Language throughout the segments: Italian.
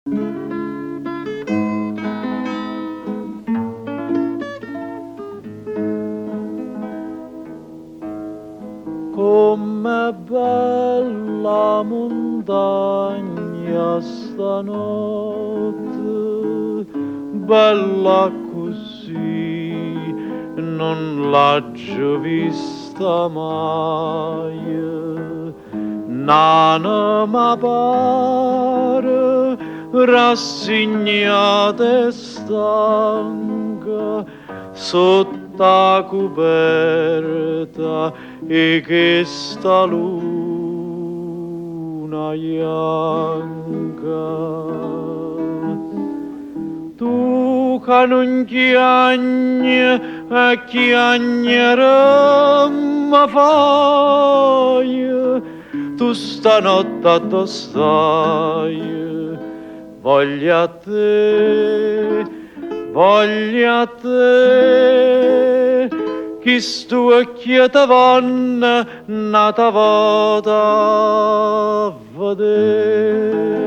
Com'è bella montagna stanotte, bella così, non l'ho vista mai. N'anima pare rassegnata e stanca sotto la coperta e che sta luna bianca. Tu che non chiagni e chiagnere mi fai, tu stanotte dove stai? Voglio a te, chi stu occhiata vanno nata vada a vedere.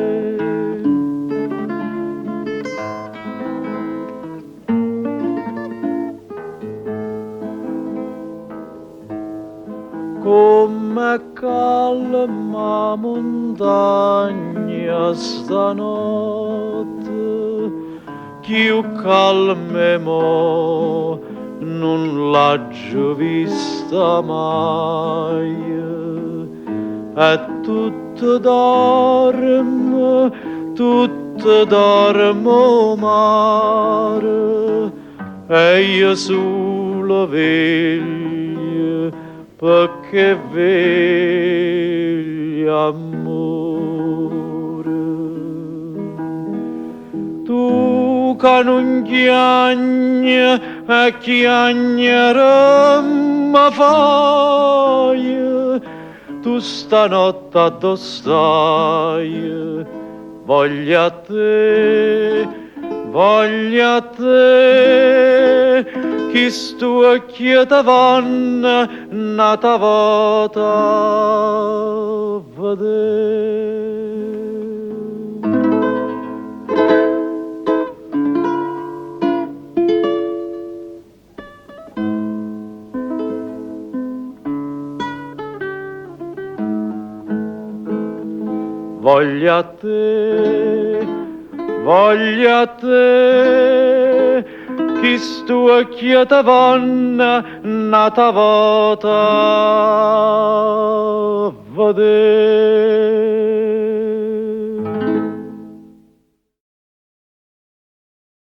Come calma montagna stanotte, più calme mo non l'ho vista mai. E tutto dormo mare, e io solo veglio perché veglio amore. Tu che non chiagni e chiagnere mi fai, tu stanotte dove stai? Voglio a te, chi stu occhiata vanno nata vada a vedere. Voglio a te, chi stu occhiata vanno nata vada a vedere.